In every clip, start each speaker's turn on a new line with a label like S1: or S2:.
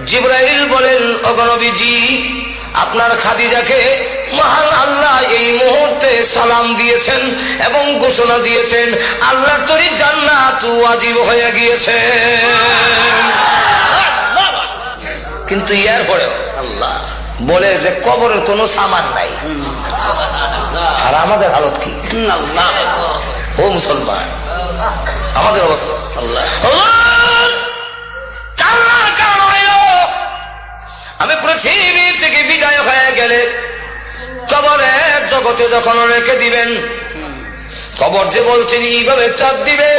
S1: জিবরাইল বলেন, ওগো নবীজি, আপনার খাদিজাকে মহান আল্লাহ এই মুহূর্তে সালাম দিয়েছেন এবং ঘোষণা দিয়েছেন আল্লাহর তৈরি জান্নাত ওয়াজিব হয়ে গিয়েছে। কিন্তু ইয়ার পরেও আল্লাহ বলে যে কবরের কোনো সামান নাই। আর আমাদের হালত কি? ও মুসলমান, আমাদের অবস্থা আল্লাহ আমি পৃথিবী থেকে বিদায় হয়ে গেলে কবরের জগতে যখন রেখে দিবেন, কবর যে বলছেন এইভাবে চাপ দিবে,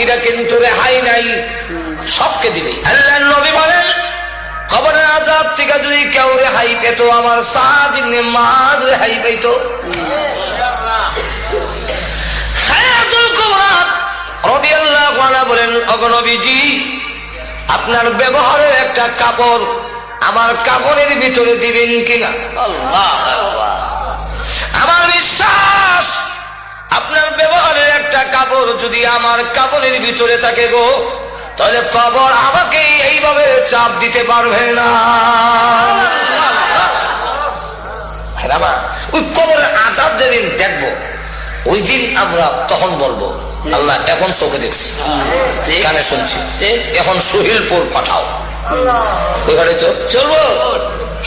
S1: এটা কিন্তু রেহাই নাই, সবকে দিবে। আল্লাহর নবী বলেন, কবরের আযাব থেকে যদি কেউ রেহাই পেত, আমার সাদ ইবনে মুআয রেহাই পেত। হায়াতুল কুবরা রাদিয়াল্লাহু আনহা বলেন, ওগো নবীজি, আপনার ব্যবহারের একটা কাপড় আমার কাপড়ের ভিতরে দিবেন কিনা? আল্লাহ, আমার বিশ্বাস আপনার ব্যবহারের একটা কাপড় যদি আমার কাপড়ের ভিতরে থাকে গো, তাহলে কবর আমাকে এইভাবে চাপ দিতে পারবে না। ওই কবরের আযাব যেদিন দেখবো, ওই দিন আমরা তখন বলবো আল্লাহ এখন চোখে দেখছি, কানে শুনছি, এখন সহিলপুর পাঠাও। ওই ঘরে তো চলবো,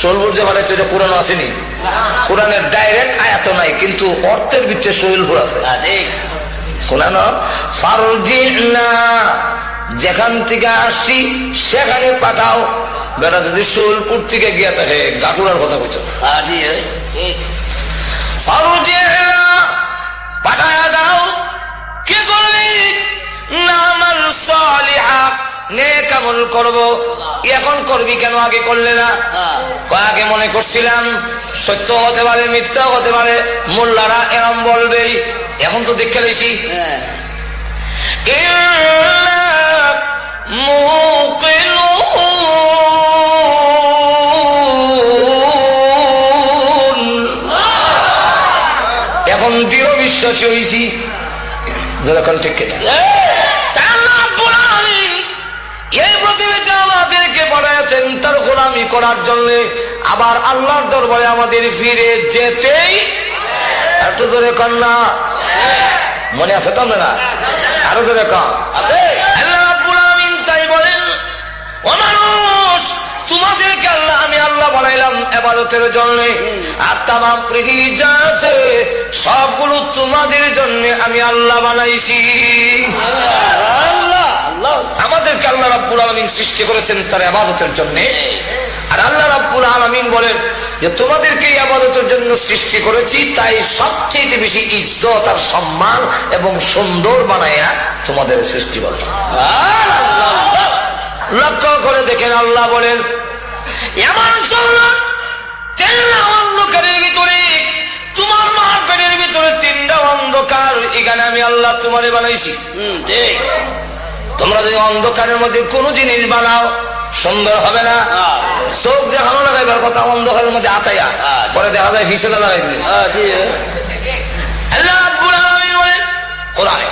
S1: সহিলপুর যে ঘরে এটা কোরআন আসেনি, কোরআনের ডাইরেক্ট আয়াত নাই, কিন্তু অর্থের ভিতরে সহিলপুর আছে। কোরআন ফারজিনা, যেখান থেকে আসছি সেখানে পাঠাও। বেটা যদি সহিলপুর থেকে গিয়া থাকে গাঠুরার কথা বলছো, ফারজিনা পাঠায়া দাও। কি করবি? নামাল সালিহা, নেক আমল করব। এখন করবি কেন, আগে করলে না? আগে মনে করছিলাম সত্য হতে পারে, মিথ্যা হতে পারে, মোল্লারা এরম বলবে, এখন তো দেখে লেছি এখন দৃঢ় বিশ্বাসী হয়েছি। যখন ঠিক এই পৃথিবীতে আমাদেরকে পাঠাচ্ছেন তার গোলামি করার জন্য, আবার আল্লাহর দরবারে আমাদের ফিরে যেতেই। এত ধরে কন্যা মনে আছে তো না? আরো ধরে কম আছে। আল্লাহ রাব্বুল আলামিন তাই বলেন, ও মানুষ, তোমাদেরকে আল্লাহ আমি আল্লাহ বানাইলাম ইবাদতের জন্য, আর তামাম পৃথিবী যা আছে সবগুলো তোমাদের জন্য আমি আল্লাহ বানাইছি। আমাদেরকে আল্লাহ রাব্বুল আলামিন সৃষ্টি করেছেন তার ইবাদতের জন্য। আর আল্লাহ রাব্বুল আলামিন বলেন যে তোমাদেরকে ইবাদতের জন্য সৃষ্টি করেছি, তাই সবচেয়ে বেশি ইজ্জত আর সম্মান এবং সুন্দর বানায়া তোমাদের সৃষ্টি বলে। লক্ষ্য করে দেখেন, আল্লাহ বলেন এমন সুন্দর তিনটা অন্ধকারের ভিতরে, তোমার মার পেটের ভিতরে তিনটা অন্ধকার, এখানে আমি আল্লাহ তোমারে বানাইছি। তোমরা যদি অন্ধকারের মধ্যে কোন জিনিস বানাও সুন্দর হবে না। চোখ দেখানো লাগাইবার কথা অন্ধকারের মধ্যে আতাইয়া, পরে দেখা যায় হিসেবে লাগাই দিলে। আল্লাহ রাব্বুল আলামিন বলেন কোরআনে,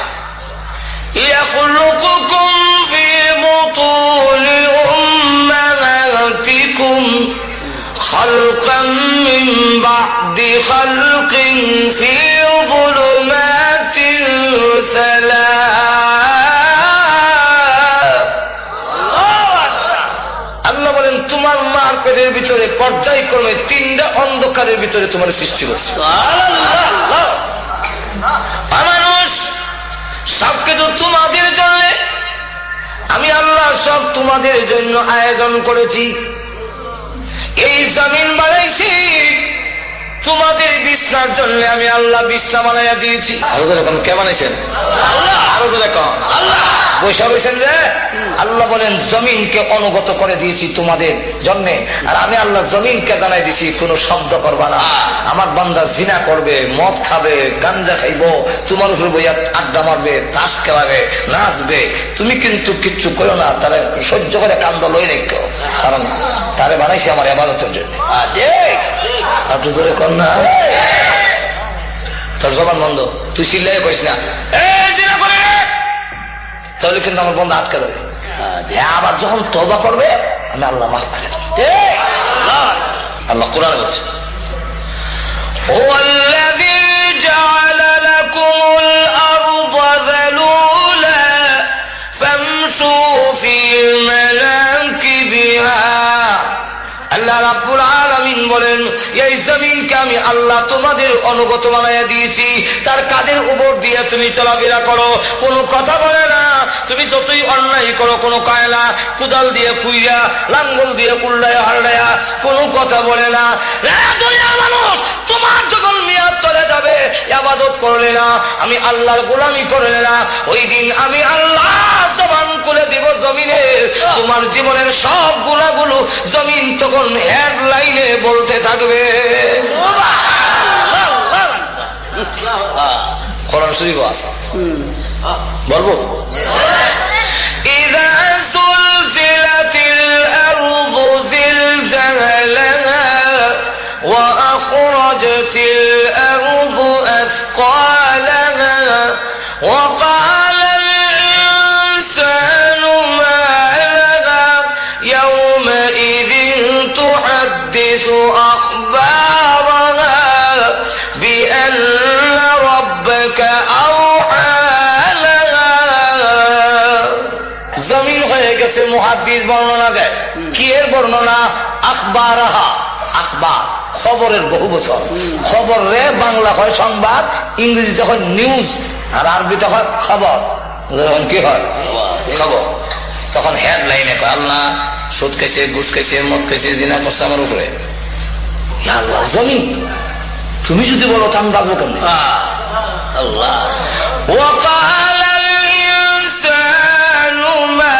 S1: ইয়াখলুকুকুম ফি বুতুনি উম্মাহাতিকুম খালকাম মিন বা'দি খালকিন ফি যুলুমাতিন সালাস। আল্লাহ বলেন তোমার মার পেটের ভিতরে পর্যায়ক্রমে তিনটা অন্ধকারের ভিতরে তোমার সৃষ্টি করছে। মানুষ সবকিছু তোমাদের জন্য, আমি আল্লাহ সব তোমাদের জন্য আয়োজন করেছি। এই জমিন বানাইছি তোমাদের বিছনার জন্য, আমি আল্লাহ বিছনা বানাইয়া দিয়েছি। আরো যেরকম কে বানাইছেন? আরো যেরকম আল্লাহ বৈশা বলছেন যে আল্লাহ বলেন জমিনকে অনুগত করে দিয়েছি তোমাদের জন্য। আর আমি আল্লাহ জমিনকে জানাই দিছি কোন শব্দ করবা না। আমার বান্দা জিনা করবে, মদ খাবে, গাঞ্জা খাইবো, তোমার উপর বইয়া আড্ডা মারবে, তাস খেলাবে, নাচবে, তুমি কিন্তু কিচ্ছু করো না, তারা সহ্য করে কান্দ লই রেখো, কারণ তারে বানাইছি আমার ইবাদতের জন্য। আপনি জোরে কর না, তোর জবান বন্ধ, তুই চিল্লাই কইস না তাহলে কিন্তু আমার বন্ধু আটকে দেবে। আবার যখন তওবা করবে আমি আল্লাহ মাফ করে দেব। আল্লাহ কোরআনে বলছে هو الذي جعل لكم الأرض ذلولا فامشوا في مناكبها আল্লাহ রাব্বুল আলামিন বলেন এই জমিনকে আমি আল্লাহ তোমাদের অনুগত বানাইয়া দিয়েছি, তার কাদের উপর দিয়ে তুমি চলাফেরা করো, কোনো কথা বলে না। তুমি যতই অন্যায় করো কোনো কায়লা কুদাল দিয়ে কুইরা লাঙ্গল দিয়ে উল্লায়া হাল্লায়া কোনো কথা বলে না। দুনিয়ার মানুষ তোমার যখন মেয়াদ চলে যাবে ইবাদত করলে না, আমি আল্লাহর গোলামি করলে না, ওই দিন আমি আল্লাহ জবান খুলে দিব জমিনে, তোমার জীবনের সব গুনাহগুলো জমিন তখন হেডলাইনে বলতে থাকবে। কোরআন শরীফ আছে, বলবো ইযা যুলজিলাতিল আরদু জিলজালাহা ওয়া আখরাজাতিল আরদু আথকালাহা ওয়া ক্বালাল ইনসানু মা লাহা ইয়াওমাইযিন তুহাদ্দিসু আখবারাহা বিআন্না রাব্বাকা আওহা লাহা। জমিন হয়ে গেছে, মুহাদ্দিস বর্ণনা দেয় কি এর বর্ণনা? আখবারাহা, আখবার খবরের বহু বছর, খবর রে বাংলা হয় সংবাদ, ইংরেজিতে হয় নিউজ, আর আরবিতে হয় খবর। যখন কি হয় খবর, তখন হেডলাইনে কয় আল্লাহ সুদ খাইছে, ঘুষ খাইছে, মদ খাইছে, জিনা করছে আমার উপরে। আল্লাহ জমিন তুমি যদি বলো তো আমি বাঁচবো কেমন? আল্লাহ ওয়াকালাল ইনসানু মা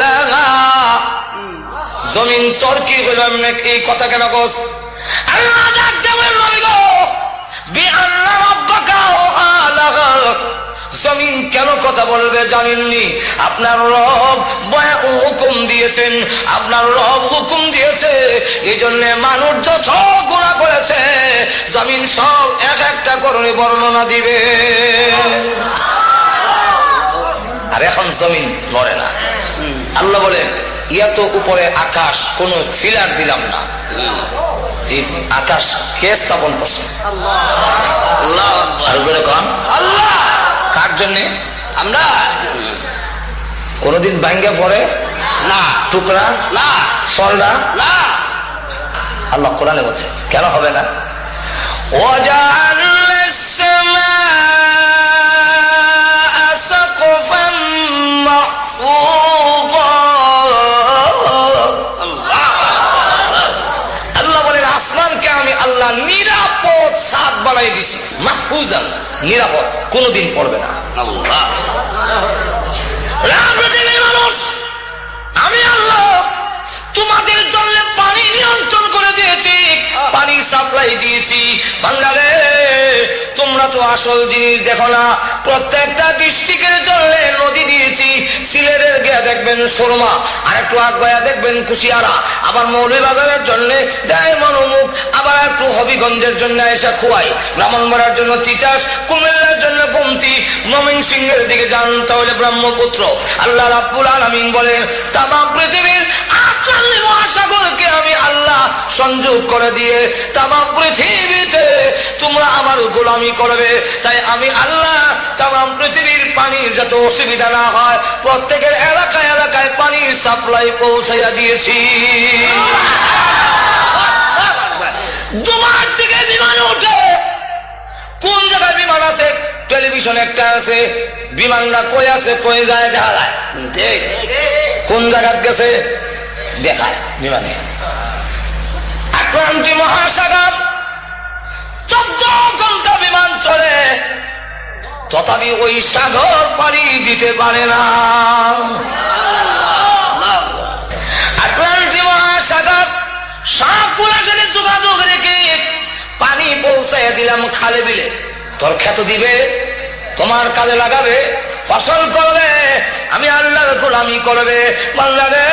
S1: লাহা, জমিন তোর কি হইলাম এই কথা কেন কস? আল্লাহ ডাকতে বলেন নবী গো বিআন্না রাব্বাকা আওহা লাহা, জমিন কেন কথা বলবে জানেননি? আপনার রব হুকুম দিয়েছেন, আপনার রব হুকুম দিয়েছে, এই জন্য মানুষ যত গুনাহ করেছে জমিন সব এক একটা করে বর্ণনা দিবে। আর এখন জমিন লড়ে না। আল্লাহ বলেন এত উপরে আকাশ কোন ফিলার দিলাম না, আকাশ কে স্থাপন করছে? আল্লাহ। আর জোরে কন আল্লাহ। কার জন্য? আমরা। কোনদিন ভাঙ্গে পড়ে না, টুকরা না, সলডা না। আল্লাহ কোরআনে বলছে কেন হবে না? ওয়াজআলনাস সামাআ সাকফান মাহফুযা, আল্লাহ বলেন আসমানকে আমি আল্লাহ নিরাপদ ছাদ বানাই দিছি, মাহফুজান নিরাপদ, কোনদিন পড়বে না। আল্লাহ পৃথিবীর মানুষ আমি আল্লাহ তোমাদের জন্য পানি নিয়ন্ত্রণ করে দিয়েছি, পানি সাপ্লাই দিয়েছি। বাংলারে তোমরা তো আসল জিনিস দেখো না, প্রত্যেকটা ডিস্ট্রিক্টের জন্য নদী দিয়েছি। সিলেটের গিয়া দেখবেন সুরমা, আর একটু আগুয়া দেখবেন কুশিয়ারা, আবার মৌলভীবাজারের জন্য ডায়মন্ড অমুক, আবার একটু হবিগঞ্জের জন্য এসে খোয়াই, ব্রাহ্মণবাড়ার জন্য তিতাস, কুমিল্লার জন্য কমতি, ময়মনসিংহের দিকে যান তাহলে ব্রহ্মপুত্র। আল্লাহ রাব্বুল আলামিন বলেন তামাম পৃথিবীর 48 মহাসাগরকে আমি আল্লাহ সংযোগ করে দিয়ে তামাম পৃথিবীতে তোমরা আমার গোলামি করবে। তাই আমি আল্লাহ তামাম পৃথিবীর পানির যত অসুবিধা না হয় প্রত্যেকের এলাকায় এলাকায় পানির সাপ্লাই পৌঁছাইয়া দিয়েছি। দুবার থেকে বিমান ওঠে, কোন জায়গায় বিমান আছে? টেলিভিশন একটা আছে, বিমানটা কই আছে কই যায় দেখায়, কোন জায়গায় গেছে দেখায় বিমানে। আটলান্টিক মহাসাগর 14 ঘন্টা বিমান চলে, তথাপি ওই সাগর পাড়ি দিতে পারে না। আটলান্টিক মহাসাগর সবগুলা যদি যোগাযোগ রেখে পানি পৌঁছাইয়া দিলাম খালে বিলে, তোর খেত দিবে, তোমার কাজে লাগাবে, ফসল করবে, আমি আল্লাহর গোলামি করবে। বাংলারে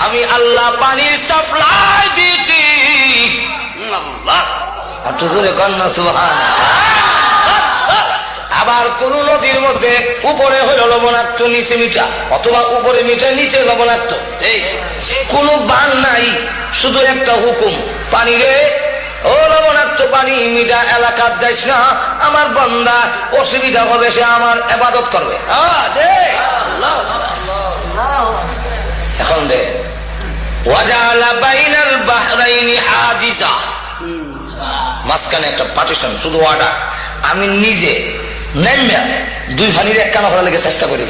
S1: আমি আল্লাহ পানির সাপ্লাই দিয়েছি। আল্লাহ কন্যা সুবহান। আবার কোন নদীর মধ্যে উপরে হলো লবণাক্ত নিচে মিঠা, অথবা উপরে মিঠা নিচে লবণাক্ত, কোন বান নাই, শুধু একটা হুকুম, পানি রে ও লবণাক্ত পানি, মিঠা এলাকার যাইস না, আমার বান্দা অসুবিধা হবে, সে আমার ইবাদত করবে। এখন দে ওয়াজালা বাইনাল বাহরাইনি হাজিজা, মাঝখানে একটা পার্টিশন, শুধু ওয়াটার। আমি নিজে নেমে দুই পানির এক কানা করার লেগে চেষ্টা করি,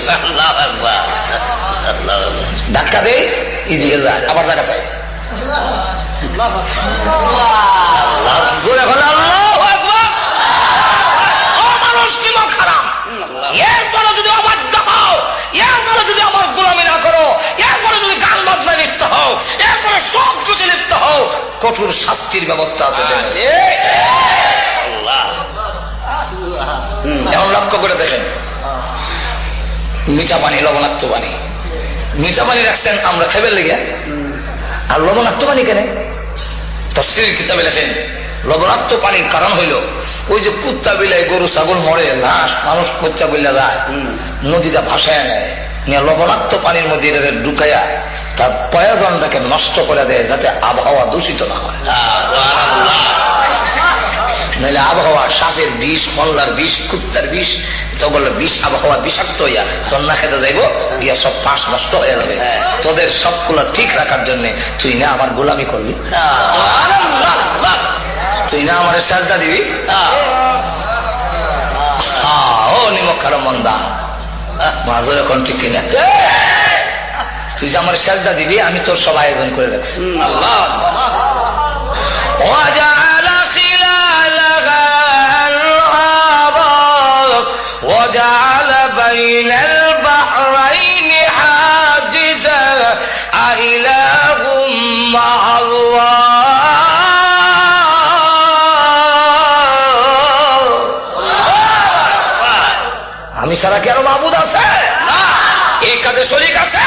S1: ধাক্কা দেই ইজি যায়, আবার ধাক্কা পাই, এরপরে যদি অবাধ্য হও, এরপরে যদি আমার গোলামি না করো, এরপরে যদি গান বাজনা লিপ্ত হও, এরপরে সব কিছু লিপ্ত হও, কঠোর শাস্তির ব্যবস্থা আছে। যেমন লক্ষ্য করে দেখেন, মিঠা পানি লবণাক্ত পানি, মিঠা পানি রাখছেন আমরা খেবে লেগে, আর লবণাক্ত পানি কেন? তাফসীর কিতাবে লেখেন লবণাক্ত পানির কারণ হইল ওই যে কুত্তা বিলাই গরু ছাগল মরে, লাশ মানুষ কচ্চা বললে যায়, নদীটা ভাসায় নেয়, নিয়ে লবণাক্ত পানির মধ্যে ঢুকাইয়া তার প্রয়োজনটাকে নষ্ট করে দেয়, যাতে আবহাওয়া দূষিত না হয়। নাহলে আবহাওয়া সাপের বিষ, মল্লার বিষ, কুত্তার বিষ, তখন বিষ, আবহাওয়া বিষাক্ত হইয়া চন্না খেতে যাইব, গিয়া সব পাশ নষ্ট হয়ে যাবে। তোদের সবগুলো ঠিক রাখার জন্য তুই না আমার গোলামি করবি, তুই না আমার সাজদা দিবি। ও নিমক খারাপ মন্দা মাজুর এখন ঠিক কিনা, তুই যে আমার সাজদা দিবি, আমি তোর সব আয়োজন করে রাখছি। وجعل بين البحرين حاجزا أإله مع الله। আমি ছাড়া কি আরো মাবুদ আছে? এই কাজে শরীক আছে?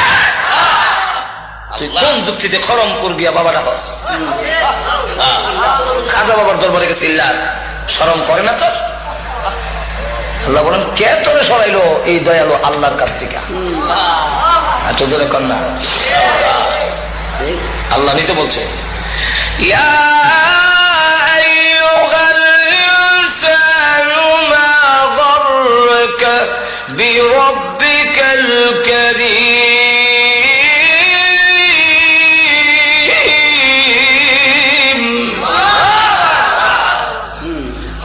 S1: তুই কোন যুক্তিতে খরমপুর গিয়া বাবাটা হস, খাজা বাবার দরবারে গেছে, শরম করে না তোর? আল্লাহ বলেন কে তোরে সরাইলো এই দয়ালু আল্লাহর কাছ থেকে? এত জোরে কন্যা আল্লাহ নিজে বলছে, ইয়া আইয়ুহাল ইনসানু মা গররাকা বিরাব্বিকাল কারীম।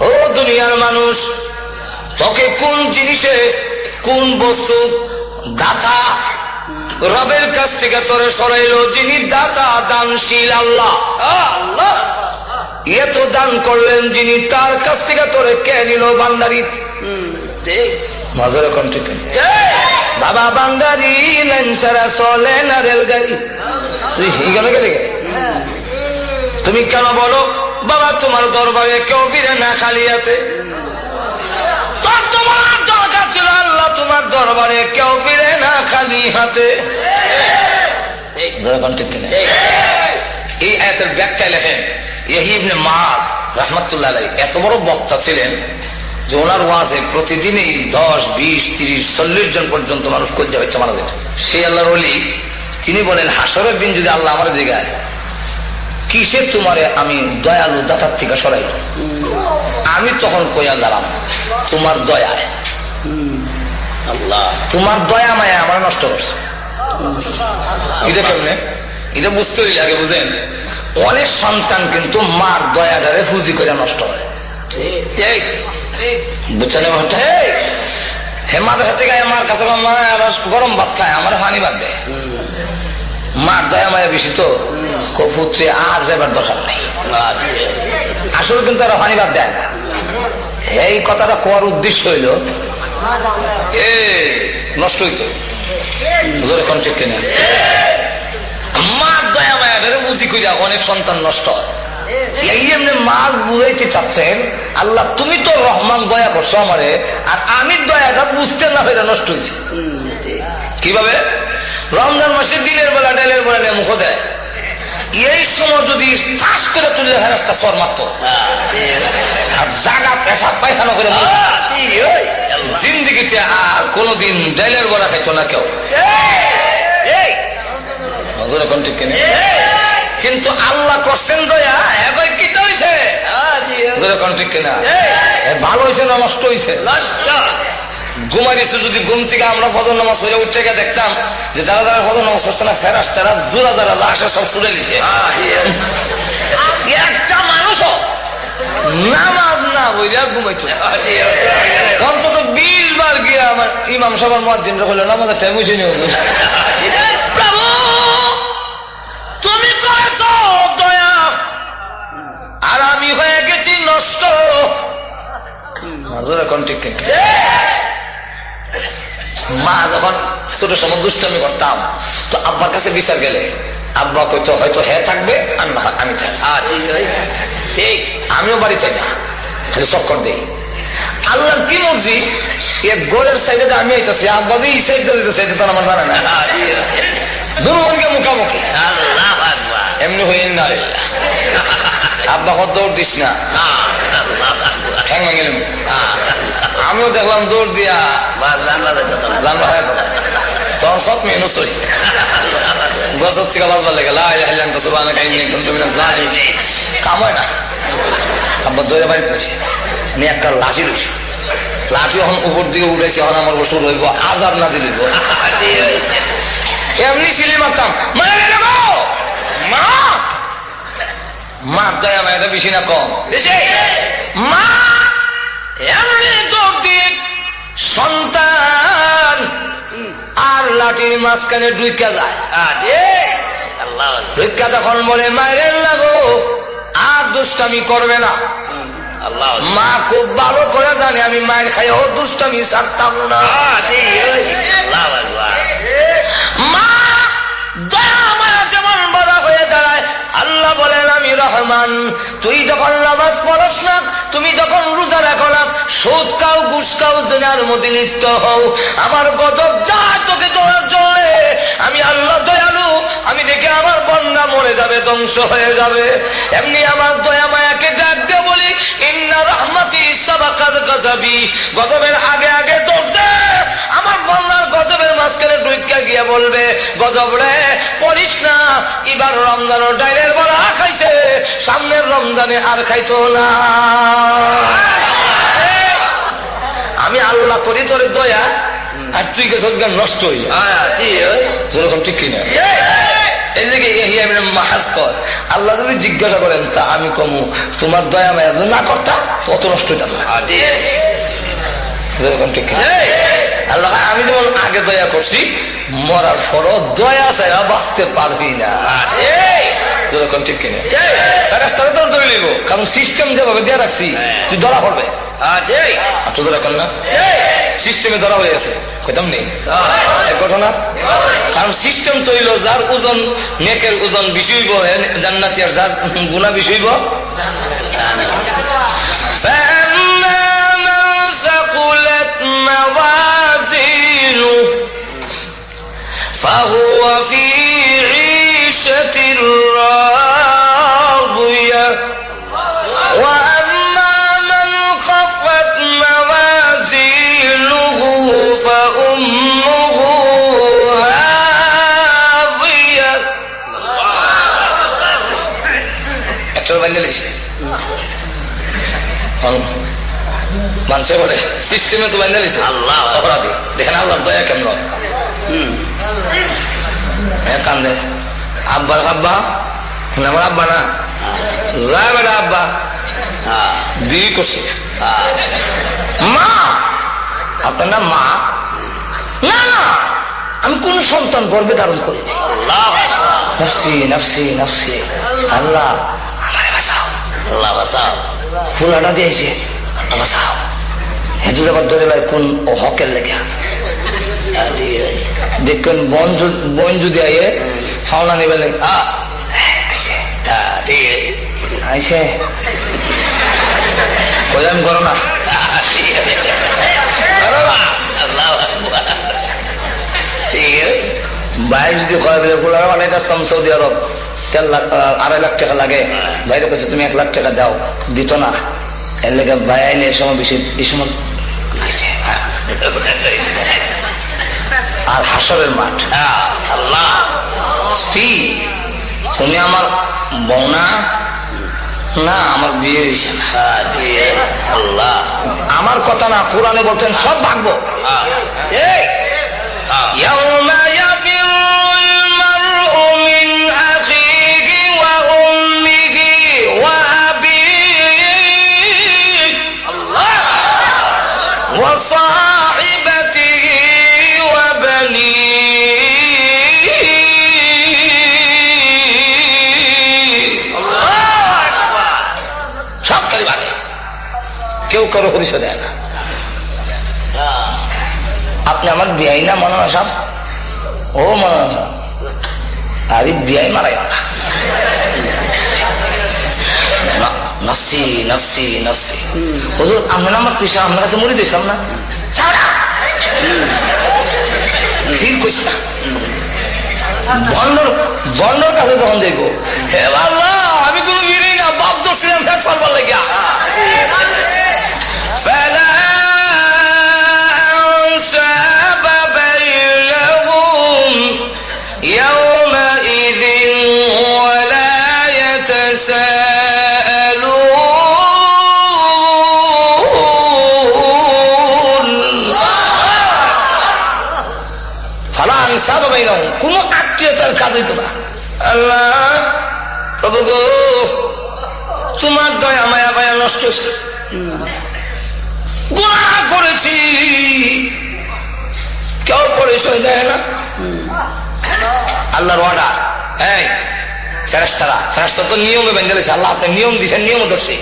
S1: ও দুনিয়ার মানুষ, তোকে কোন জিনিসে, কোন বস্তু দাতা রবের কাছ থেকে তোরে সরাইলো, যিনি দাতা দানশীল আল্লাহ। এত দান করলেন যিনি, তার কাছ থেকে তোরে কে নিল? বান্দারি। মাজরে কোন ঠিক বাবা, বান্দারি লাইন ছাড়া চলে না রেলগাড়ি। তুই এখানে গেলে তুমি কেন বলো বাবা তোমার দরবারে কেউ ফিরে না খালি হাতে? তোমার দরকার ছিল আল্লাহ তোমার দরবারে কেউ ফিরে না খালি হাতে। এই আয়াতের ব্যাখ্যায় লেখেন ইয়াহইয়া ইবনে মাআজ রাহমাতুল্লাহ আলাইহি এত বড় বক্তা ছিলেন যে ওনার ওয়াজে প্রতিদিনই 10, 20, 30, 40 জন পর্যন্ত মানুষ কলজা বাচ্চা মারা যেত। সেই আল্লাহর ওলি তিনি বলেন, হাসরের দিন যদি আল্লাহ আমার জায়গায় কিসে তোমারে আমি দয়ালু দাতার থেকে সরাই, আমি তখন কইয়া দাঁড়াম তোমার দয়ায়। আল্লাহ তোমার দয়া মায়া আমার নষ্ট করছে। এটা কেমনে? এটা বুঝতে হইলে আগে বুঝেন, অনেক সন্তান কিন্তু মার দয়াটারে ফুজি করে নষ্ট হয়। বুঝছেন? হে মাদের হাতে গায়ে মার কাছে গরম ভাত খায়, আমার পানি ভাত দেয়। মার দয়া মায়া বেশি তো কপুত্রে আর যাবার দরকার নাই। আসলে কিন্তু আর পানি ভাত দেয় না। এই কথাটা কোয়ার উদ্দেশ্য হইল এ নষ্ট হইত। এখন ঠিক কিনা? মার দয়া মায়া বুঝি কইরা অনেক সন্তান নষ্ট হয়। এমনি মার বুঝাইতে চাচ্ছেন আল্লাহ তুমি তো রহমান দয়া করছো আমারে, আর আমি দয়াটা বুঝতে না হইলে নষ্ট হয়েছি। কিভাবে? রমজান মাসে দিনের বেলা ডেলের বেলা নিয়ে মুখ দেয়, এই সময় যদি ঠাস করে তুলে ফেরাস্তা সর মারত আর জাগা পেশা পায়খানা করে জিন্দিগিতে আর কোনদিন ডাইলের বড়া খাইতো না কেউ। কিন্তু আল্লাহ করছেন দয়া এখন কি হয়েছে ঠিক কিনা? ভালো হয়েছে না নষ্ট হয়েছে? ঘুমাই দিচ্ছে। যদি ঘুম থেকে আমরা ফজর নামাজ হয়ে উঠে গিয়ে দেখতাম যে যারা যারা ফজর নামাজ হচ্ছে না ফেরাস তারা জোড়া যারা আসে সব ছুড়ে দিচ্ছে। একটা মানুষও নামাজ না বইরা ঘুমাইতো। অন্তত 20 বার গিয়ে আমার ইমাম সবার মুয়াজ্জিনরা হলো নামাজের টাইম হয়েছে নি। প্রভু তুমি করেছো দয়া আর আমি হয়ে গেছি নষ্ট। এখন ঠিক মা যখন ছোট সময় দুষ্টামি করতাম তো আব্বার কাছে বিচার গেলে আব্বা কইতো হয়তো হ্যাঁ থাকবে আর না আমি থাকবো। আমিও বাড়ি চাই না, খালি চক্কর দিই। আল্লাহর কি মর্জি এক গোলের সাইডে আমি আইতেছি আব্বা যে এই সাইডে দিতেছে এটা তো আমার জানা না। দুর্গনকে মুখামুখি এমনি হয়ে না আব্বা কত দৌড় দিস না ঠ্যাং ভাঙিলাম। আমিও দেখলাম দৌড় দিয়া জানলা হয়ে তখন সব মেনু চলি গজর থেকে বাজবার লেগে কাম হয় না। আব্বা দৌড়ে বাড়িতে রয়েছে নিয়ে একটা লাঠি রয়েছে। লাঠি এখন উপর দিকে উঠেছে এখন আমার শুরু হইব আজাব না দিল এমনি সিলি মারতাম মা মার দয়া মায়ের বেশি না কম মা এমনি সন্তান আর লাঠির মাঝখানে ঢুইকা যায়। ঢুইকা তখন বলে মায়ের লাগো আর দুষ্টামি করবে না। মা খুব ভালো করে জানে আমি মায়ের খাই ও দুষ্টামি ছাড়তাম না। মা দয়া মায়া যেমন বড় হয়ে দাঁড়ায় আল্লাহ বলেন আমি রহমান। তুই যখন নামাজ পড়স না, তুমি যখন রোজা রাখো না, সুদ খাও ঘুষ খাও জিনার মধ্যে লিপ্ত হও, আমার গজব যায় তোকে ধরার জন্য। আমি আল্লাহ দয়ালু, আমি দেখে আমার বন্যা মরে যাবে, ধ্বংস হয়ে যাবে। এমনি আমার দয়া মায়াকে ডাক দিয়ে বলি ইন্না রাহমাতি সাবাকাত গাযাবি, গজবের আগে আগে দৌড় দে। আমার বন্যার গজবের মাঝখানে ঢুইকা গিয়া বলবে গজব রে পড়িস না, এবার রমজানও ডাইরের বড়া খাইছে, সামনের রমজানে আর খাইতো না। আমি আল্লাহ করি তোর দয়া আর তুই গেছ নষ্ট হই যেরকম ঠিক কিনা। এই দিকে মাহাজ কর আল্লাহ যদি জিজ্ঞাসা করেন তা আমি কমু তোমার দয়া মায়া না করতাম অত নষ্ট হইতাম না। যেরকম ঠিক কিনা আল্লাহ আমি যেমন আগে দয়া করছি মরার পরও দয়া ছাড়া বাঁচতে পারবি না। যেরকম ঠিক কিনা তারা তোর ধরে নিব, কারণ সিস্টেম যেভাবে দেওয়া রাখছি তুই ধরা পড়বে। সিস্টেমে ধরা হয়ে আছে কইতাম নেই ঘটনা, কারণ সিস্টেম তৈল যার ওজন নেকের ওজন বেশি হইব জান্নাতি আর যার গুনাহ বেশি হইব فهو في عيشة راضية وأما من خفت موازينه فأمه هاوية একটার বাইরে লেগেছে মানুষে বলে সিস্টেমে তো বাইরে লেগেছে আল্লাহ অপরাধী। দেখেন আল্লাহ দয়া কেমন কান্দে আব্বার আব্বা আমার আব্বা না যায় বেটা আব্বা বিয়ে করছে মা আপনার নাম মা না না আমি কোন সন্তান গর্বে ধারণ করি নফসি নফসি নফসি আল্লাহ আমারে বাঁচাও আল্লাহ বাঁচাও ফুলাটা দিয়েছে বাঁচাও হেজুর আবার ধরে লাই কোন ও হকের লেগে দেখবেন বন যদি আইয়ে ফাওনা নিবেন আইসে কইলাম করো না বাইশ যদি কয় বলে ফুলারা অনেক আসতাম সৌদি আরব 3 লাখ 2.5 লাখ টাকা লাগে। বাইরে কাছে তুমি 1 লাখ টাকা দাও, দিত না। এর লেগে ভাই আইলে এই সময় বেশি, এই সময় আর হাসরের মাঠ। আল্লাহ স্ত্রী তুমি আমার বউ না? না, আমার বিয়ে হয়েছে না। আল্লাহ আমার কথা না, কোরআনে বলছেন সব ভাগবো। কেউ কারো পরিচয় দেয় না। আপনি আমার বিয়াই না মনে সব? ও মনে আরে বিয়াই মারাই না। নফসি নফসি নফসি। হুজুর আমরা আমার পেশা আপনার কাছে মরি দিয়েছিলাম না, বন্ডর কাছে যখন দেখবো, হে আল্লাহ আমি কোনো বিয়েই না, বাপ দোষিলাম ফ্যাট ফলবার লাগিয়া। কোন আত্মীয়তার কাজ হইত না। আল্লাহ প্রভু গো, তোমার দয়া মায়া মায়া নষ্ট গুনাহ করেছি, কেউ পরিচয় দেয় না। আল্লাহর অর্ডার, এই ফেরেশতারা, ফেরেশতা তো নিয়মে বেঁধে দিয়েছে। আল্লাহ আপনি নিয়ম দিচ্ছেন, নিয়মে ধরছি,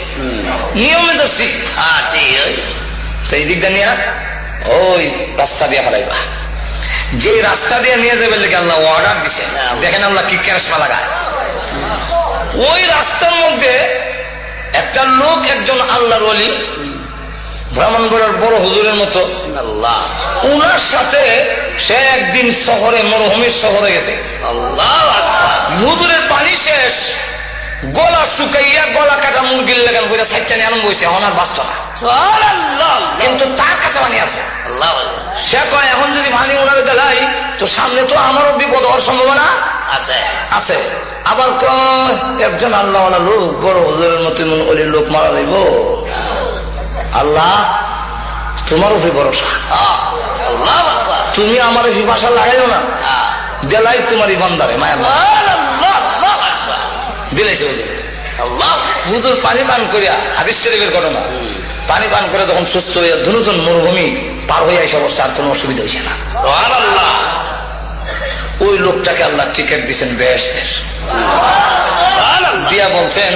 S1: নিয়মে ধরছি। তো এই দিকটা নিয়ে ওই রাস্তা দিয়ে ফেলাইবা, যে রাস্তা দিয়ে নিয়ে যাবে লেগে আল্লাহ অর্ডার দিচ্ছেন। দেখেন আল্লাহ কি ক্যারেশমা লাগায়। ওই রাস্তার মধ্যে একটা লোক, একজন আল্লাহর ওলি, ব্রাহ্মণবাড়িয়ার বড় হুজুরের মতো, আল্লাহ ওনার সাথে সে একদিন শহরে, মরুভূমির শহরে গেছে। আল্লাহ হুজুরের পানি শেষ, গলা শুকাইয়া গলা কাটা মুরগির লেগান করে সাইচানি আরম্ভ হয়েছে, ওনার বাস্তব না। কিন্তু তার কাছে পানি আছে। সে কয় এখন যদি পানি ওনারে দেখাই তো সামনে তো আমারও বিপদ হওয়ার সম্ভাবনা আছে আছে। আবার কয় একজন আল্লাহওয়ালা লোক, বড় হুজুরের মতো ওই লোক মারা যাইব। আল্লাহ তোমার উপরে ভরসা, তুমি আমার ভাষা লাগাইও না, দেলাই তোমার ইমানদারে মায়া দিলাইছে হুজুর। হুজুর পানি পান করিয়া, হাদিস শরীফের ঘটনা, পানি পান করে যখন সুস্থ হইয়া দুজন মরুভূমি পার হইয়া এসে বসছে, আর কোনো অসুবিধা হয়েছে না। ওই লোকটাকে আল্লাহ টিকিট দিচ্ছেন বেহেশতের, দিয়া বলছেন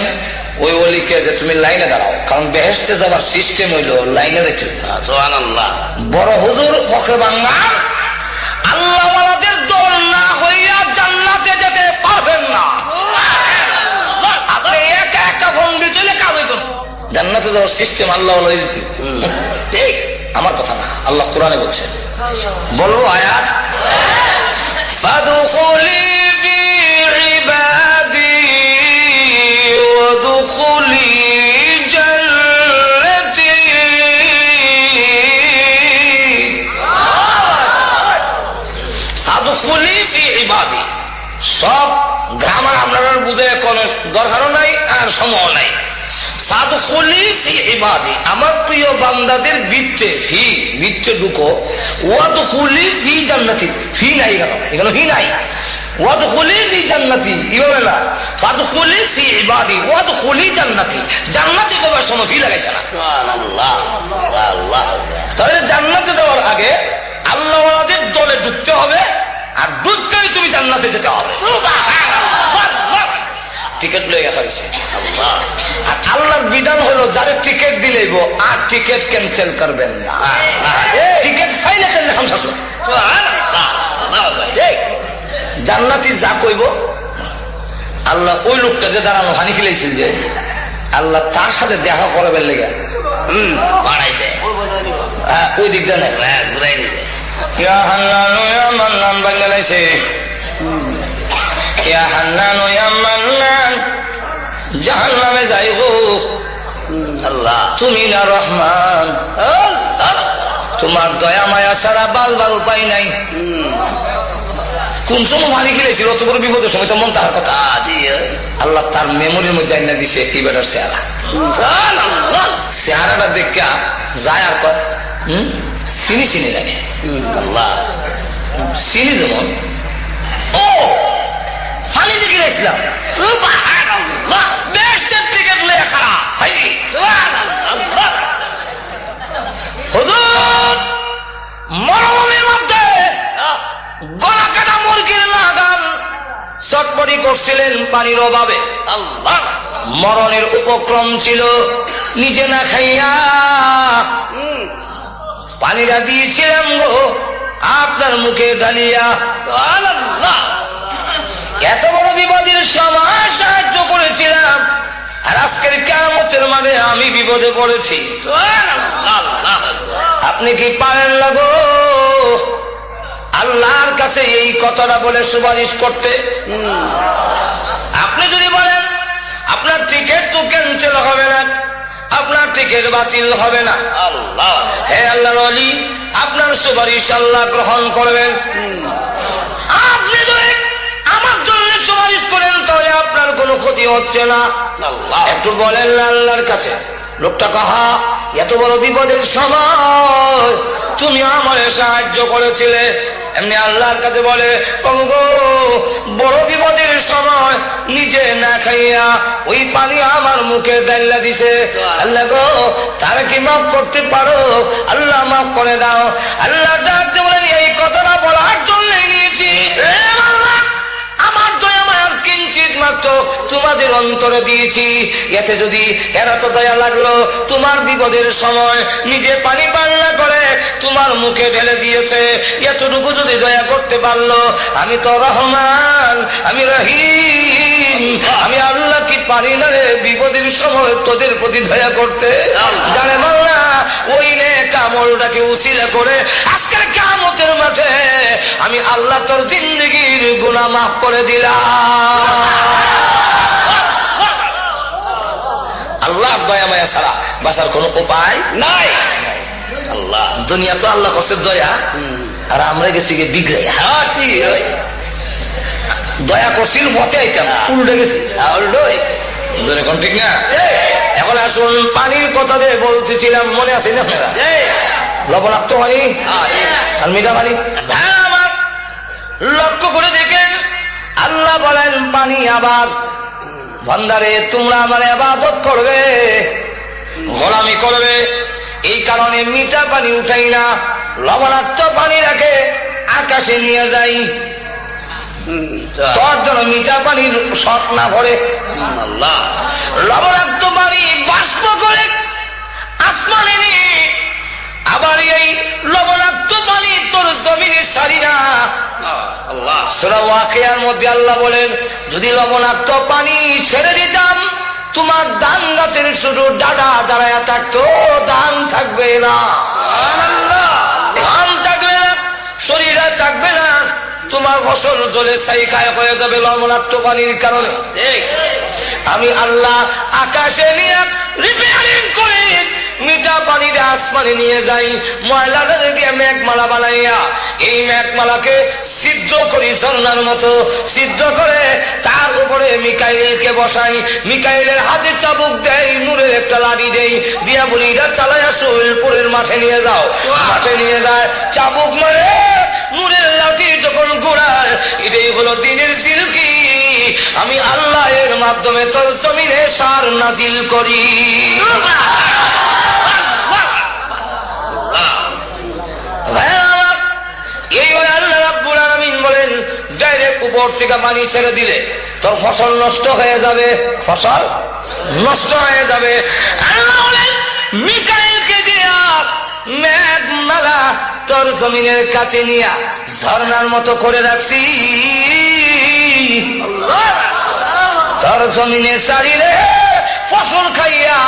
S1: ওই অলিকে যে তুমি লাইনে দাঁড়াও, কারণ বেহেশতে যাবার সিস্টেম হইল লাইনে দেখতে। বড় হুজুর ফখরে বাংলার আল্লাহওয়ালাদের দল না হইয়া জান্নাতে যেতে পারবেন না। আপনি একা একা বন্দি চলে কাজ হইত, জান্নাতে যাওয়ার সিস্টেম আল্লাহ আমার কথা না, আল্লাহ কোরআনে বলছেন। বলো আয়াত, ফাদখুলি ফি ইবাদি ওয়াদখুলি জান্নাতি। ফাদখুলি ফি ইবাদি, সব গ্রামার আপনারা বুঝে কোনো দরকারও নাই আর সময় নাই। ফাদখুলি ফি ইবাদি, আমার প্রিয় বান্দাদের বৃত্তে, ফি বৃত্তে ঢুকো, ওয়াদখুলি ফি জান্নাতি, ফি নাই কেন এখানে, ফি নাই। ওয়াদখুলি ফি জান্নাতি ইভাবে না, ফাদখুলি ফি ইবাদি ওয়াদখুলি জান্নাতি। জান্নাতে যাওয়ার সময় ফি লাগাইছে না। সুবহানাল্লাহ, আল্লাহ। তাহলে জান্নাতে যাওয়ার আগে আল্লাহওয়ালাদের দলে ঢুকতে হবে, আর ঢুকতেই তুমি জান্নাতে যেতে হবে। সুবহানাল্লাহ। টিকিট লয়ে গেছে আল্লাহ। আর আল্লাহর বিধান হলো যারে টিকিট দিলেইব আর টিকিট ক্যান্সেল করবেন না। টিকিট ফাইলে করলে হামশাসু। জান্নাতি যা কইব আল্লাহ, ওই লোকটা যে দাঁড়ানো হানি খেলেছিল যে আল্লাহ তার সাথে দেখা করাবেন লেগে বাড়াইছে, ওই দিকটা নেই ঘুরাই নিতে। ইয়া হান্নান ইয়া মান্নান বাংলাইছে, ইয়া হান্নান ইয়া মান্নান জাহান্নামে যাইব আল্লাহ, তুমি না রহমান, তোমার দয়া মায়া ছাড়া বালবার উপায় নাই। কোন সময় মালিক গেছিল অত বড় বিপদের সময় তো মন তার কথা আল্লাহ তার মেমোরির মধ্যে আইনা দিছে এই বেটার চেহারা। চেহারাটা দেখা যায় আর কয় চিনি চিনি লাগে আল্লাহ চিনি যেমন ও ফানি যে গিয়েছিলাম মরমের মধ্যে গলা কাটা মুরগির লাগান চটপটি করছিলেন পানির অভাবে। আল্লাহ মরণের উপক্রম ছিল, নিজে না খাইয়া পানিরা দিয়েছিলাম গো আপনার মুখে ডালিয়া। এত বড় বিপদের সময় সাহায্য করেছিলাম, আর আজকের কিয়ামতের মাঠে আমি বিপদে পড়েছি। আপনি কি পারেন না গো আল্লাহর কাছে এই কথাটা বলে সুপারিশ করতে? আপনি যদি বলেন আপনার টিকিট তো ক্যান্সেল হবে না, আপনার টিকিট বাতিল হবে না, আল্লাহ হে আল্লাহর ওলি আপনার সুপারিশ আল্লাহ গ্রহণ করবেন। আপনি যদি আমার জন্য সুপারিশ করেন তাহলে আপনার কোনো ক্ষতি হচ্ছে না। একটু বলেন আল্লাহর কাছে, লোকটা কাহা এত বড় বিপদের সময় তুমি আমারে সাহায্য করেছিলে। এমনি আল্লাহর কাছে বলে প্রভু গো বড় বিপদের সময় নিজে না খাইয়া ওই পানি আমার মুখে ডাইলা দিছে, আল্লাহ গো তারা কি মাফ করতে পারো? আল্লাহ মাফ করে দাও। আল্লাহ ডাকতে বলেন এই কথাটা বলার জন্যই নিয়েছি, আমার দয়া মায়ার কিঞ্চিত মাত্র তোমাদের অন্তরে দিয়েছি, এতে যদি এরা তো দয়া লাগলো তোমার বিপদের সময় নিজে পানি পান না করে তোমার মুখে ঢেলে দিয়েছে, এতটুকু যদি দয়া করতে পারলো, আমি তো রহমান, আমি রহিম, আমি আল্লাহ কি পারি না রে বিপদের সময় তোদের প্রতি দয়া করতে? জানে মাল্লা ওই নে কামলটাকে উসিলা করে আজকের কিয়ামতের মাঠে আমি আল্লাহ তোর জিন্দেগির গুনাহ মাফ করে দিলাম। আল্লাহর দয়া মায়া ছাড়া বাঁচার কোনো উপায় নাই। আল্লাহ দুনিয়া তো আল্লাহ করছে দয়া, আর আমরা গেছি গিয়ে বিগড়াইয়া। দয়া করছিল মতে আইতাম, উল্টে গেছি এখন ঠিক না। এখন আসুন পানির কথা দিয়ে বলতেছিলাম, মনে আছে না আপনারা? লবণাক্ত পানি আর মিঠা পানি। আমার লক্ষ্য করে দেখেন আল্লাহ বলেন পানি আবার বান্দারে তোমরা আমার ইবাদত করবে, গোলামি করবে, এই কারণে মিঠা পানি উঠাই না, লবণাক্ত পানি রাখে আকাশে নিয়ে যাই, তোর জন্য মিঠা পানির শখ না ভরে। লবণাক্ত পানি বাষ্প করে আসমানে নিয়ে আবার এই লবণাক্ত পানি তোর জমিনে সারি না। সূরা ওয়াকিয়ার মধ্যে আল্লাহ বলেন যদি লবণাক্ত পানি ছেড়ে দিতাম তোমার ধান গাছের শুধু ডাডা দাঁড়ায় থাকতো, ধান থাকবে না, ধান থাকবে না, শরীরে থাকবে না, তোমার ফসল জলে ছাইখায় হয়ে যাবে লবণাক্ত পানির কারণে। আমি আল্লাহ আকাশে নিয়ে রিপেয়ারিং করে মিঠা পানিটা আসমানে নিয়ে যাই, ময়লাটা দিয়ে মেঘমালা বানাইয়া এই মেঘমালাকে সিদ্ধ করি, ঝর্ণার মতো সিদ্ধ করে তার উপরে মিকাইলকে বসাই, মিকাইলের হাতে চাবুক দেয়, নূরের একটা লাঠি দেই, দিয়া বলি এটা চালাইয়া সোহেলপুরের মাঠে নিয়ে যাও। মাঠে নিয়ে যায়, চাবুক মারে, নূরের লাঠি যখন গোড়ায়, এটাই হলো দিনের সিলকি। আমি আল্লাহ এর মাধ্যমে তোর জমিনে সার নাজিল করি। এই আল্লাহ রাব্বুল আলামিন বলেন ডাইরেক্ট উপর থেকে পানি ছেড়ে দিলে তোর ফসল নষ্ট হয়ে যাবে, ফসল নষ্ট হয়ে যাবে। আল্লাহ বলেন মিকাইলকে দিয়া মেঘমালা তোর জমিনের কাছে নিয়া ঝর্ণার মতো করে রাখছি, তোর জমিনে সারিলে ফসল খাইয়া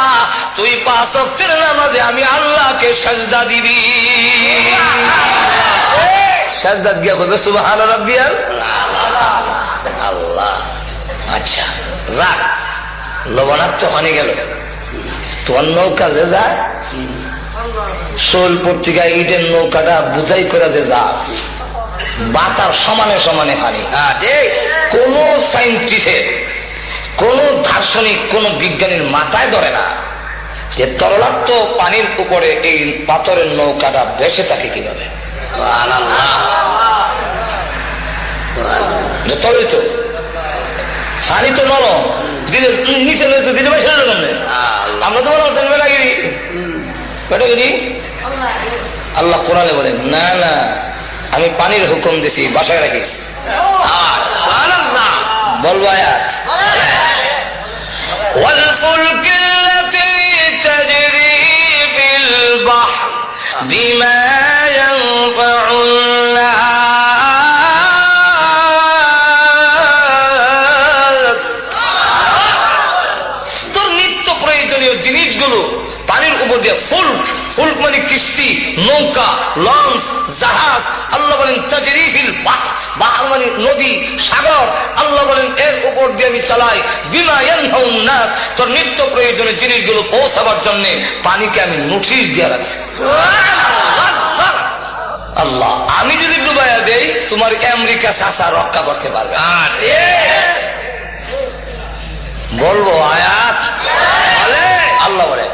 S1: তুই 5 ওয়াক্তের নামাজে আমি আল্লাহকে সাজদা দিবি। সাজদা গিয়া করবে সুবহান রাব্বিয়াল আল্লাহ।
S2: আল্লাহ।
S1: আচ্ছা যাক, লবণাক্ত পানি গেল, তোমার নৌকা যে যায় শোল পত্রিকায় ইটের নৌকাটা বুঝাই করে যে যাস বাতার সমানে সমানে পানি। কোন সাইন্টিস্টের, কোন দার্শনিক, কোন বিজ্ঞানীর মাথায় ধরে না যে তরলাক্ত পানির উপরে এই পাথরের নৌকাটা ভেসে থাকে কিভাবে। তরিত পানি তো নরম, দিলে নিচে দিতে পারছি না। আমরা তো বলছেন বেটাগিরি, বেটাগিরি। আল্লাহ কোরআনে বলেন না না, আমি পানির হুকুম দিছি, বাসায় রাখিস। বলবো আয়াত, والفلك التي تجري في البحر بما ينفع الناس। তোর নিত্য প্রয়োজনীয় জিনিসগুলো পানির উপর দিয়ে ফুলক, ফুলক মানে কিস্তি, নৌকা, লঞ্চ, জাহাজ। আল্লাহ বলেন তাজরি ফিল বাহর, বাহর মানে নদী, সাগর। আল্লাহ বলেন এর উপর দিয়ে আমি চালাই। বিমা ইয়ানফাউন নাস, তোর নিত্য প্রয়োজনীয় জিনিসগুলো পৌঁছাবার জন্য পানিকে আমি নোটিশ দিয়ে রাখছি। আল্লাহ, আমি যদি ডুবাইয়া দেই তোমার আমেরিকা চাচা রক্ষা করতে পারবে। বলবো আয়াত, আল্লাহ বলে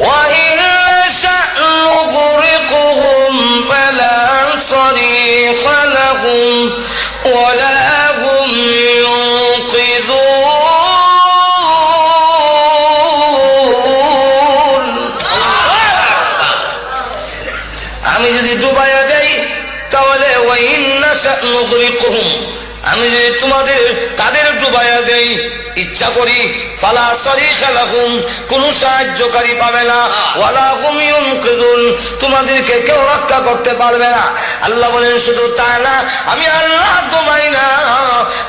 S1: وَإِنْ نَشَأْ نُغْرِقْهُمْ فَلَا صَرِيخَ لَهُمْ وَلَا هُمْ يُنقِذُونَ। আমি যদি ডুবাইয়া দেই তাহলে وَإِنْ نَشَأْ نُغْرِقْهُمْ, আমি যদি তোমাদের তাদের ডুবাইয়া দেই ইচ্ছা করি, ফালা সারিখা লাহুম, কোন সাহায্যকারী পাবে না, ওয়ালা হুম ইউনকিযুন, তোমাদেরকে কেউ রক্ষা করতে পারবে না। আল্লাহ বলেন শুধু তা না, আমি আল্লাহ ঘুমাই না,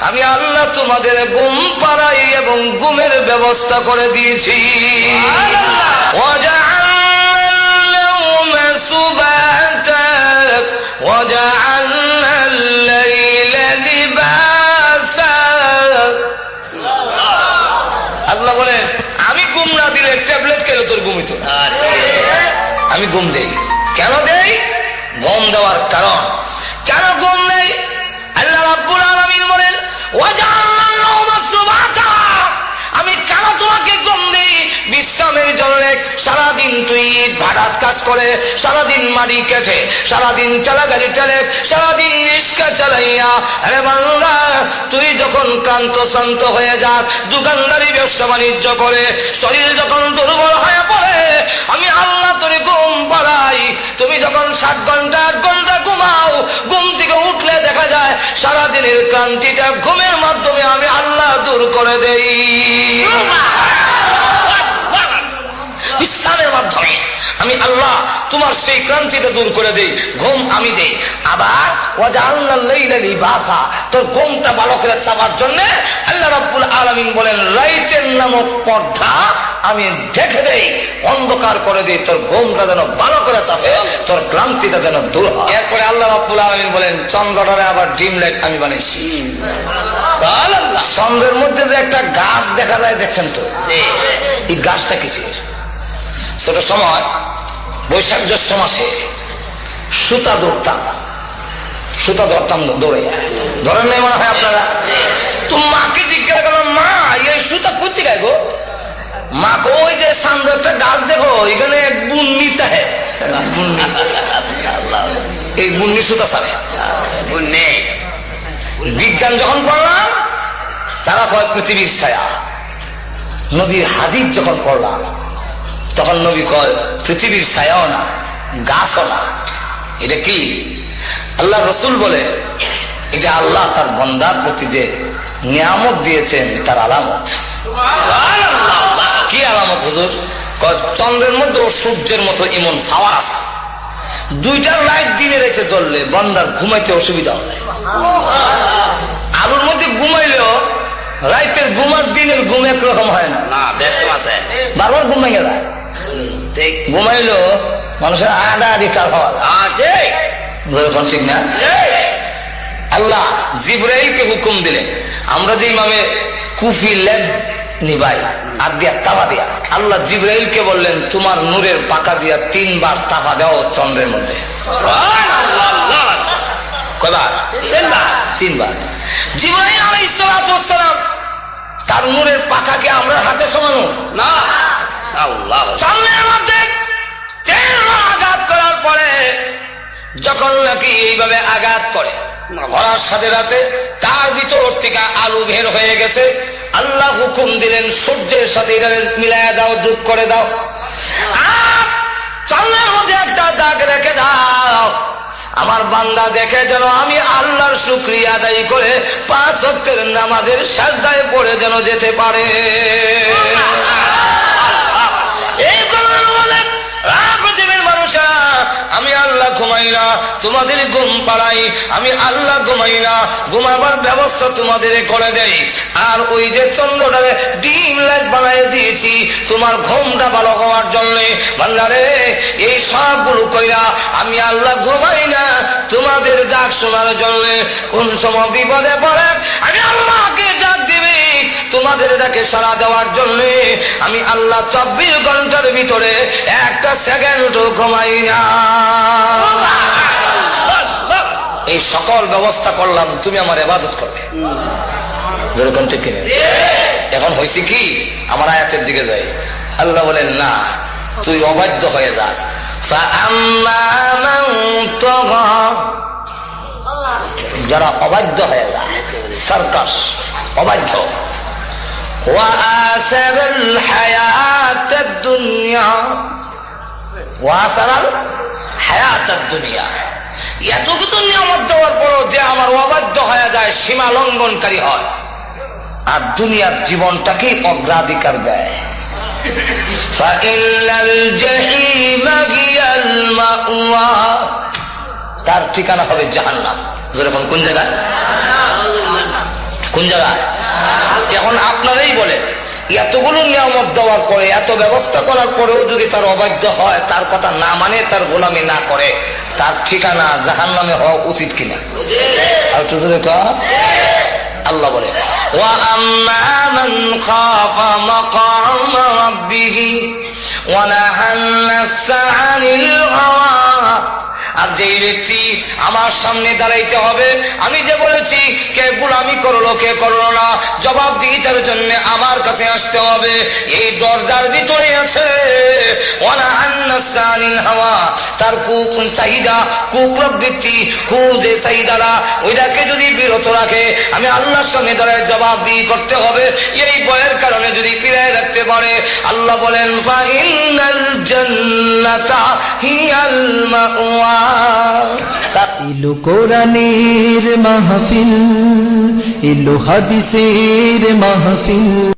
S1: আমি আল্লাহ তোমাদের ঘুম পাড়াই এবং ঘুমের ব্যবস্থা করে দিয়েছি। ওয়াজআলনা সুবাতা ওয়াজআলনা আল-লাইলা লিবাসা। আল্লাহ বলেন আমি ঘুম না দিলে ট্যাবলেট খেলে তোর ঘুমিত। আমি ঘুম দেই, কেন দেই? ঘুম দেওয়ার কারণ, কেন ঘুম নেই? আল্লাহ রাব্বুল আলামিন বলেন ওয়াজআলনা আন-নাওমা সুবাতা, আমি কেন তোমাকে ঘুম দেই? বিশ্রামের জন্য। সারাদিন তুই ভাড়াত কাজ করে, সারাদিন মাটি কেটে, সারাদিন চালা গাড়ি চালে, সারাদিন রিক্সা চালাইয়া, আরে বান্দা তুই যখন ক্লান্ত শ্রান্ত হয়ে যাস, দোকানদারি ব্যবসা বাণিজ্য করে শরীর যখন দুর্বল হয়ে পড়ে, আমি আল্লাহ তোরে ঘুম পাড়াই। তুমি যখন 7 ঘন্টা 8 ঘন্টা ঘুমাও, ঘুম থেকে উঠলে দেখা যায় সারাদিনের ক্লান্তিটা ঘুমের মাধ্যমে আমি আল্লাহ দূর করে দেই। ইসলামের মাধ্যমে আমি আল্লাহ তোমার সেই ক্রান্তিটা দূর করে দেই, ঘুম আমি দেই। আবার ওয়াজআলনা আল-লাইলা লিবাসা, তোর ঘুমটা ভালো করে চাপার জন্য আল্লাহ রাব্বুল আলামিন বলেন রাইতের নামক পর্দা আমি ঢেকে দেই, অন্ধকার করে দিই, তোর ঘুমটা যেন ভালো করে চাপে, তোর ক্লান্তিটা যেন দূর হয়। এরপরে আল্লাহ রাব্বুল আলামিন বলেন চন্দ্রটারে আবার ডিম লাইট আমি বানিয়েছি। চন্দ্রের মধ্যে যে একটা গাছ দেখা যায়, দেখছেন তো? এই গাছটা কিসের? ছোট সময় বৈশাখ জ্যৈষ্ঠ মাসে সুতা ধরতাম, সুতা ধরতাম, দৌড়ে ধরেন নাই মনে হয় আপনারা? তো মাকে জিজ্ঞাসা করলাম, মা এই সুতা কোথায় গাইব? মা কো ওই যে সামনে একটা গাছ দেখো, এখানে বুন্নিতে হ্যাঁ, এই বুন্নি সুতা ছাড়ে বুন্নি। বিজ্ঞান যখন পড়লাম তারা কয় পৃথিবীর ছায়া। নবীর হাদিস যখন পড়লাম তখন নবী কয় পৃথিবীর ছায়াও না, গাছও না। এটা কি? আল্লাহ রসুল বলে এটা আল্লাহ তার বান্দার প্রতি যে নিয়ামত দিয়েছেন তার আলামত। কি আলামত হুজুর? চন্দ্রের মধ্যে ও সূর্যের মতো এমন পাওয়ার আছে, দুইটার লাইট দিনে রেখে জ্বললে বান্দার ঘুমাইতে অসুবিধা হয়। আলুর মধ্যে ঘুমাইলেও রাইতের ঘুমার দিনের ঘুম একরকম হয় না, বারবার ঘুম ভেঙে যায়। ঘুমাইলো মানুষের আডা আডি চাল হওয়া ঠিক না? আল্লাহ জিবরাইলকে হুকুম দিলেন, আমরা যে ইমামে কুফি লেন নিবাই আর দিয়া তাবা দিয়া, আল্লাহ জিবরাইলকে বললেন তোমার নূরের পাকা দিয়া 3 বার তাবা দাও চন্দ্রের মধ্যে। কয়বার? 3 বার। জিবরাইল আলাইহিস সালাম তার নূরের পাকাকে আমরা হাতে সমানো না, আল্লাহ চন্দ্রের মধ্যে 3 বার আঘাত করার পরে যখন নাকি এইভাবে আঘাত করে, করার সাথে সাথে তার ভিতর থেকে আলু বের হয়ে গেছে। আল্লাহ হুকুম দিলেন সূর্যের সাথে এটা মিলাইয়া দাও, যোগ করে দাও, আর চন্দ্রের মধ্যে একটা দাগ রেখে দাও। আমার বান্দা দেখে যেন আমি আল্লাহর শুকরিয়া আদায় করে 5 ওয়াক্তের নামাজের সাজদায় পড়ে যেন যেতে পারে। এই কারণে বলেন পৃথিবীর মানুষেরা, আমি আল্লাহ ঘুমাই না, তোমাদের ঘুম পাড়াই। আমি আল্লাহ ঘুমাই না, ঘুমাবার ব্যবস্থা তোমাদের করে দেই। আর ওই যে চন্দ্রটারে ডিম লাইট বানাই দিয়েছি তোমার ঘুমটা ভালো হওয়ার জন্য। বান্দারে এই সবগুলো কইরা আমি আল্লাহ ঘুমাই না তোমাদের ডাক শোনার জন্য। কোন সময় বিপদে পড়ে আমি আল্লাহকে ডাক দিবি তোমাদের ডাকে সাড়া দেওয়ার জন্য। আমি আল্লাহ 24 ঘন্টার ভিতরে একটা সেকেন্ডও ঘুমাই না। এই সকল ব্যবস্থা করলাম, তুমি আমার ইবাদত করবে। যেরকম ঠিক কিনা? এখন হয়েছে কি, আমার আয়াতের দিকে যাই। আল্লাহ বলেন না, তুই অবাধ্য হয়ে যাস। যারা অবাধ্য হয়ে যায়, সার্কাস অবাধ্য, وآثر الحياة الدنيا وآثر الحياة الدنيا এতটুকু নিয়ামত দেওয়ার পরও যে আমার অবাধ্য হয়ে যায়, সীমা লঙ্ঘনকারী হয়, আর দুনিয়ার জীবনটাকে অগ্রাধিকার দেয়, فإن الجحيم هي المأوى তার ঠিকানা হবে জাহান্নাম। যেরকম কোন জায়গায়? কোন জায়গায়? এখন আপনারাই বলে, এতগুলো নিয়ামত দেওয়ার পরে, এত ব্যবস্থা করার পরেও যদি তার অবাধ্য হয়, তার কথা না মানে, তার গোলামি না করে, তার ঠিকানা জাহান্নামে হওয়া উচিত কিনা? আর তো আল্লাহ বলে, ওয়া আম্মা মান খাফা মাকাম রাব্বিহি ওয়া নাহান নাফসা আনিল হাওয়া। আর যেই ব্যক্তি আমার সামনে দাঁড়াইতে হবে, আমি যে বলেছি কে গোলামি করলো কে করলো না, জবাব দিতে জন্য আমার কাছে আসতে হবে, এই দরজার ভিতরে আছে তার চাহিদা, কুপ্রবৃত্তি, যে চাহিদারা ওইটাকে যদি বিরত রাখে, আমি আল্লাহর সঙ্গে দাঁড়ায় জবাব দিয়ে করতে হবে। এই ভয়ের কারণে যদি ফিরায় রাখতে পারে, আল্লাহ বলেন ফাইনাল জান্নাতা হিয়াল মাওয়া।
S2: ইলো কোরআনের মাহফিল, ইলো হাদিসের মাহফিল।